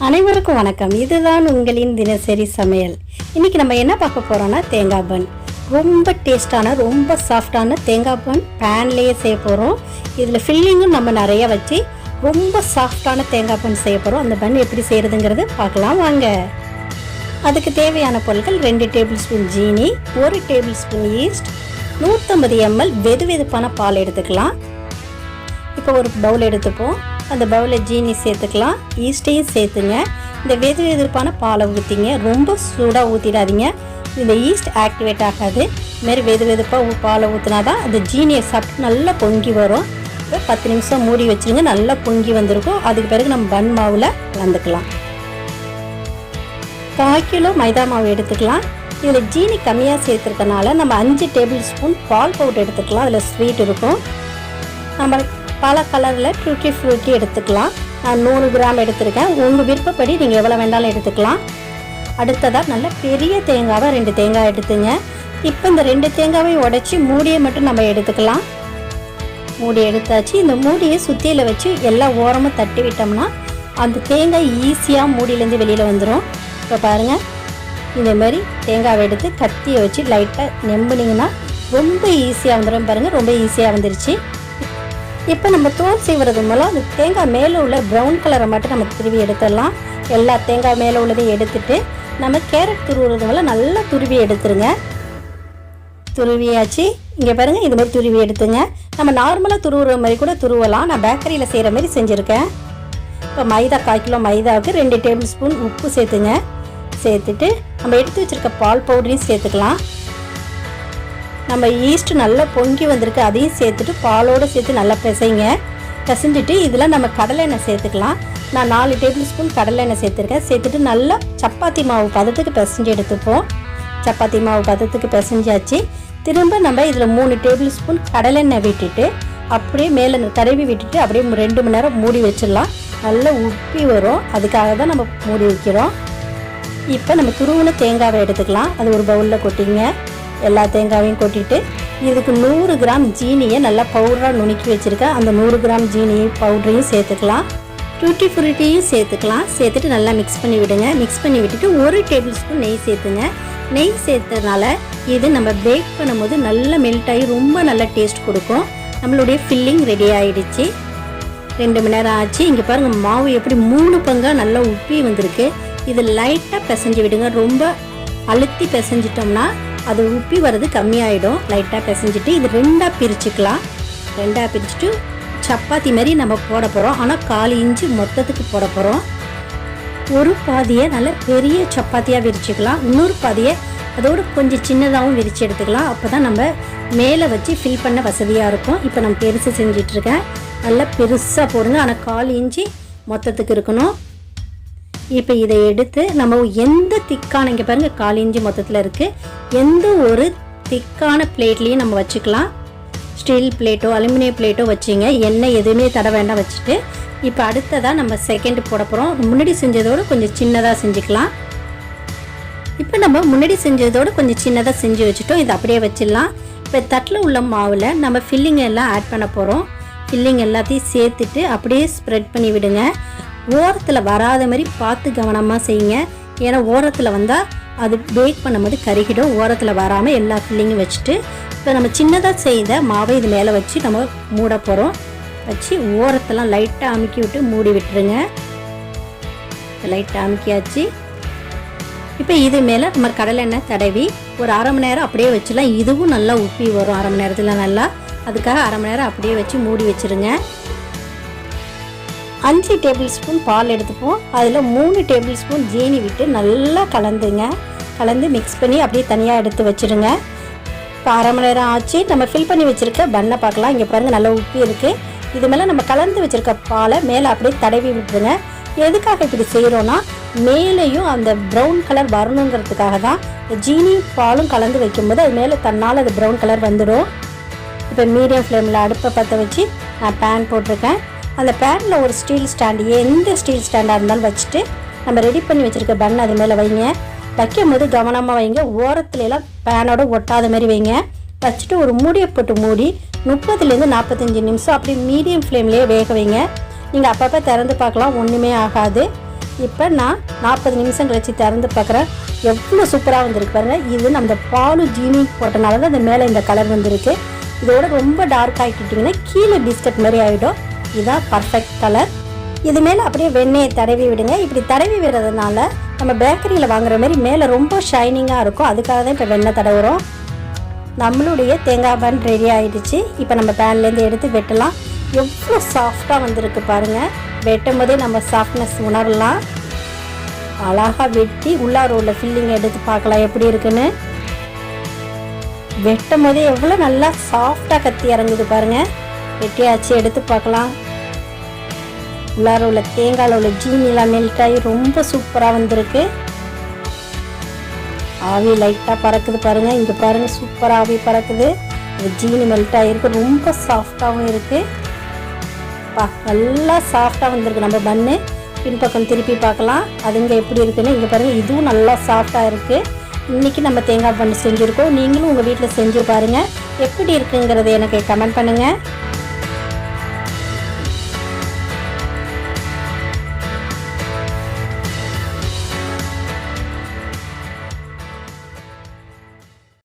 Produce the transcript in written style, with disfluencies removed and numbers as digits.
அனைவருக்கும் வணக்கம். இதுதான் உங்களின் தினசரி சமையல். இன்றைக்கி நம்ம என்ன பார்க்க போகிறோன்னா தேங்காய் பன். ரொம்ப டேஸ்டான ரொம்ப சாஃப்டான தேங்காய் பன் பேன்லேயே செய்ய போகிறோம். இதில் ஃபில்லிங்கும் நம்ம நிறைய வச்சு ரொம்ப சாஃப்டான தேங்காய் பன் செய்ய போகிறோம். அந்த பன் எப்படி செய்கிறதுங்கிறது பார்க்கலாம் வாங்க. அதுக்கு தேவையான பொருட்கள் 2 டேபிள் ஸ்பூன் ஜீனி, 1 டேபிள் ஸ்பூன் ஈஸ்ட், 150 ml வெது வெதுப்பான பால் எடுத்துக்கலாம். இப்போ ஒரு பவுல் எடுத்துப்போம். அந்த பவுலில் ஜீனி சேர்த்துக்கலாம், ஈஸ்ட்டையும் சேர்த்துங்க. இந்த வெது வெதுப்பான பாலை ஊற்றிங்க, ரொம்ப சூடாக ஊற்றிடாதீங்க. இந்த ஈஸ்ட் ஆக்டிவேட் ஆகாது. இதுமாரி வெது வெதுப்பாக பாலை ஊற்றினா தான் அந்த ஜீனியை சாப்பிட்டு நல்லா பொங்கி வரும். இப்போ 10 நிமிஷம் மூடி வச்சுருங்க, நல்லா பொங்கி வந்திருக்கும். அதுக்கு பிறகு நம்ம பன் மாவில் கலந்துக்கலாம். 1/4 கிலோ மைதா மாவு எடுத்துக்கலாம். இதில் ஜீனி கம்மியாக சேர்த்துருக்கனால நம்ம 5 டேபிள் ஸ்பூன் பால் பவுடர் எடுத்துக்கலாம். அதில் ஸ்வீட் இருக்கும். நம்ம பல கலரில் டுட்டி ஃப்ரூட்டி எடுத்துக்கலாம். நான் 100 கிராம் எடுத்துருக்கேன். உங்கள் விருப்பப்படி நீங்கள் எவ்வளோ வேண்டாலும் எடுத்துக்கலாம். அடுத்ததாக நல்ல பெரிய தேங்காவை 2 தேங்காய் எடுத்துங்க. இப்போ இந்த 2 தேங்காவையும் உடைச்சி மூடியை மட்டும் நம்ம எடுத்துக்கலாம். மூடி எடுத்தாச்சு. இந்த மூடியை சுத்தியில் வச்சு எல்லா ஓரமும் தட்டி விட்டோம்னா அந்த தேங்காய் ஈஸியாக மூடியிலேருந்து வெளியில் வந்துடும். இப்போ பாருங்கள், இதேமாரி தேங்காவை எடுத்து கத்தியை வச்சு லைட்டாக நெம்புனிங்கன்னா ரொம்ப ஈஸியாக வந்துடும். பாருங்கள், ரொம்ப ஈஸியாக வந்துருச்சு. இப்போ நம்ம தோல் செய்வது மூலம் அந்த தேங்காய் மேலே உள்ள ப்ரௌன் கலரை மட்டும் நம்ம துருவி எடுத்துடலாம். எல்லா தேங்காய் மேலே உள்ளதையும் எடுத்துட்டு நம்ம கேரட் துருவுறது மூலம் நல்லா துருவி எடுத்துருங்க. துருவியாச்சு. இங்கே பாருங்கள், இது மாதிரி துருவி எடுத்துங்க. நம்ம நார்மலாக துருவுற மாதிரி கூட துருவலாம். நான் பேக்கரியில் செய்கிற மாதிரி செஞ்சுருக்கேன். இப்போ மைதா 1/4 கிலோ மைதாவுக்கு 2 டேபிள் ஸ்பூன் உப்பு சேர்த்துங்க. சேர்த்துட்டு நம்ம எடுத்து வச்சுருக்க பால் பவுடரையும் சேர்த்துக்கலாம். நம்ம ஈஸ்ட் நல்லா பொங்கி வந்திருக்கு, அதையும் சேர்த்துட்டு பாலோடு சேர்த்து நல்லா பிசைங்க. பிசைஞ்சிட்டு இதில் நம்ம கடலை எண்ணெய் சேர்த்துக்கலாம். நான் 4 டேபிள் ஸ்பூன் கடலை எண்ணெய் சேர்த்துருக்கேன். சேர்த்துட்டு நல்லா சப்பாத்தி மாவு பதத்துக்கு பிசைஞ்சு எடுத்துப்போம். சப்பாத்தி மாவு பதத்துக்கு பிசைஞ்சாச்சு. திரும்ப நம்ம இதில் 3 டேபிள் ஸ்பூன் கடலை எண்ணெய் விட்டுட்டு அப்படியே மேலே தடவி விட்டுட்டு அப்படியே 2 மணி நேரம் மூடி வச்சிடலாம். நல்லா உப்பி வரும். அதுக்காக தான் நம்ம மூடி வைக்கிறோம். இப்போ நம்ம துருவின தேங்காவை எடுத்துக்கலாம். அது ஒரு பவுலில் கொட்டிங்க. எல்லா தேங்காவையும் கொட்டிட்டு இதுக்கு 100 கிராம் ஜீனியை நல்லா பவுடராக நுணுக்கி வச்சுருக்கேன். அந்த 100 கிராம் ஜீனி பவுடரையும் சேர்த்துக்கலாம். டூட்டி ஃப்ரூட்டியும் சேர்த்துக்கலாம். சேர்த்துட்டு நல்லா மிக்ஸ் பண்ணி விடுங்க. மிக்ஸ் பண்ணி விட்டுட்டு 1 டேபிள் ஸ்பூன் நெய் சேர்த்துங்க. நெய் சேர்த்ததுனால இது நம்ம பேக் பண்ணும்போது நல்லா மெல்ட் ஆகி ரொம்ப நல்லா டேஸ்ட் கொடுக்கும். நம்மளுடைய ஃபில்லிங் ரெடி ஆகிடுச்சு. 2 மணி நேரம் ஆச்சு. இங்கே பாருங்கள், மாவு எப்படி 3 பங்காக நல்லா உப்பி வந்திருக்கு. இது லைட்டாக பிசைஞ்சு விடுங்க. ரொம்ப அழுத்தி பிசைஞ்சிட்டோம்னா அது உப்பி வர்றது கம்மியாயிடும். லைட்டாக பிசைஞ்சிட்டு இது 2ஆக பிரிச்சுக்கலாம். 2ஆக பிரிச்சுட்டு சப்பாத்தி மாதிரி நம்ம போட போகிறோம். ஆனால் 1/4 இன்ச்சு மொத்தத்துக்கு போட போகிறோம். ஒரு பாதியை நல்ல பெரிய சப்பாத்தியாக விரிச்சுக்கலாம். இன்னொரு பாதியை அதோடு கொஞ்சம் சின்னதாகவும் விரித்து எடுத்துக்கலாம். அப்போ தான் நம்ம மேலே வச்சு ஃபில் பண்ண வசதியாக இருக்கும். இப்போ நம்ம பெருசு செஞ்சிட்ருக்கேன். நல்லா பெருசாக போடுங்க. ஆனால் 1/4 இன்ச்சு மொத்தத்துக்கு இருக்கணும். இப்போ இதை எடுத்து நம்ம எந்த திக்கான, இங்கே பாருங்கள் 1/4 இன்ச்சு மொத்தத்தில் இருக்குது, எந்த ஒரு திக்கான பிளேட்லேயும் நம்ம வச்சுக்கலாம். ஸ்டீல் பிளேட்டோ அலுமினியம் பிளேட்டோ வச்சுங்க. எண்ணெய் எதுவுமே தட வேண்டாம் வச்சுட்டு இப்போ அடுத்ததாக நம்ம செகண்ட் போட போகிறோம். முன்னாடி செஞ்சதோடு கொஞ்சம் சின்னதாக செஞ்சுக்கலாம். இப்போ நம்ம முன்னாடி செஞ்சதோடு கொஞ்சம் சின்னதாக செஞ்சு வச்சுட்டோம். இதை அப்படியே வச்சிடலாம். இப்போ தட்டில் உள்ள மாவில் நம்ம ஃபில்லிங் எல்லாம் ஆட் பண்ண போகிறோம். ஃபில்லிங் எல்லாத்தையும் சேர்த்துட்டு அப்படியே ஸ்ப்ரெட் பண்ணி விடுங்க. ஓரத்தில் வராத மாதிரி பார்த்து கவனமாக செய்யுங்க. ஏன்னா ஓரத்தில் வந்தால் அது பேக் பண்ணும்போது கருகிடும். ஓரத்தில் வராமல் எல்லா ஃபில்லிங்கும் வச்சுட்டு இப்போ நம்ம சின்னதாக செய்த மாவை இது மேலே வச்சு நம்ம மூட போகிறோம். வச்சு ஓரத்தெல்லாம் லைட்டாக அமுக்கி விட்டு மூடி விட்டுருங்க. லைட்டாக அமுக்கியாச்சு. இப்போ இது மேலே நம்ம கடலை எண்ணெய் தடவி ஒரு 1/2 மணி நேரம் அப்படியே வச்சுலாம். இதுவும் நல்லா உப்பி வரும் 1/2 மணி நேரத்தில் நல்லா. அதுக்காக 1/2 மணி நேரம் அப்படியே வச்சு மூடி வச்சுருங்க. 5 டேபிள் ஸ்பூன் பால் எடுத்துப்போம். அதில் 3 டேபிள் ஸ்பூன் ஜீனி விட்டு நல்லா கலந்துங்க. கலந்து மிக்ஸ் பண்ணி அப்படியே தனியாக எடுத்து வச்சுருங்க. இப்போ 1/2 மணி நேரம் ஆச்சு. நம்ம ஃபில் பண்ணி வச்சுருக்க பன்னை பார்க்கலாம். இங்கே பாருங்கள், நல்லா உப்பி இருக்குது. இது மேலே நம்ம கலந்து வச்சுருக்க பாலை மேலே அப்படியே தடவி விட்டுருங்க. எதுக்காக இப்படி செய்கிறோன்னா மேலேயும் அந்த ப்ரௌன் கலர் வரணுங்கிறதுக்காக தான். ஜீனி பாலும் கலந்து வைக்கும்போது அது மேலே தன்னால் அது ப்ரௌன் கலர் வந்துடும். இப்போ மீடியம் ஃப்ளேமில் அடுப்பை பற்ற வச்சு நான் பேன் போட்டிருக்கேன். அந்த பேனில் ஒரு ஸ்டீல் ஸ்டாண்டு, எந்த ஸ்டீல் ஸ்டாண்டாக இருந்தாலும் வச்சுட்டு நம்ம ரெடி பண்ணி வச்சுருக்க பன் அது மேலே வைங்க. வைக்கும் போது கவனமாக வைங்க. ஓரத்துலலாம் பேனோட ஒட்டாத மாதிரி வைங்க. வச்சுட்டு ஒரு மூடியை போட்டு மூடி 30லேருந்து 45 நிமிஷம் அப்படி மீடியம் ஃப்ளேம்லேயே வேக வைங்க. நீங்கள் அப்பப்போ திறந்து பார்க்கலாம், ஒன்றுமே ஆகாது. இப்போ நான் 40 நிமிஷம் கழிச்சு திறந்து பார்க்குறேன். எவ்வளோ சூப்பராக வந்திருக்கு பாருங்கள். இது நம்ம பாலும் ஜீனியும் போட்டனால தான் அந்த மேலே இந்த கலர் வந்திருக்கு. இதோட ரொம்ப டார்க் ஆகிக்கிட்டிங்கன்னா கீழே பிஸ்கட் மாதிரி ஆகிடும். இதுதான் பர்ஃபெக்ட் கலர். இது மேலே அப்படியே வெண்ணெயை தடவி விடுங்க. இப்படி தடவி விடுறதுனால நம்ம பேக்கரியில் வாங்குற மாதிரி மேலே ரொம்ப ஷைனிங்காக இருக்கும். அதுக்காக தான் இப்போ வெண்ணெய் தடவுறோம். நம்மளுடைய தேங்காய் பன் ரெடி ஆகிடுச்சு. இப்போ நம்ம பேன்லேருந்து எடுத்து வெட்டலாம். எவ்வளோ சாஃப்டாக வந்திருக்கு பாருங்கள். வெட்டும் போதே நம்ம சாஃப்ட்னஸ் உணரலாம். அழகாக வெட்டி உள்ளார உள்ள ஃபில்லிங் எடுத்து பார்க்கலாம் எப்படி இருக்குன்னு. வெட்டும் போதே எவ்வளோ நல்லா சாஃப்டாக கத்தி இறங்குது பாருங்கள். வெட்டியாச்சு எடுத்து பார்க்கலாம். உள்ளார உள்ள தேங்காயில் உள்ள ஜீனிலாம் மெல்ட் ஆகி ரொம்ப சூப்பராக வந்திருக்கு. ஆவி லைட்டாக பறக்குது பாருங்கள். இங்கே பாருங்கள், சூப்பராக ஆவி பறக்குது. ஜீனி மெல்ட் ஆகிருக்கு. ரொம்ப சாஃப்டாகவும் இருக்குது. நல்லா சாஃப்டாக வந்திருக்கு நம்ம பன்னு. பின்பக்கம் திருப்பி பார்க்கலாம் அது இங்கே எப்படி இருக்குன்னு. இங்கே பாருங்கள், இதுவும் நல்லா சாஃப்டாக இருக்குது. இன்றைக்கி நம்ம தேங்காய் பன்னு செஞ்சுருக்கோம். நீங்களும் உங்கள் வீட்டில் செஞ்சு பாருங்கள். எப்படி இருக்குங்கிறத எனக்கு கமெண்ட் பண்ணுங்கள்.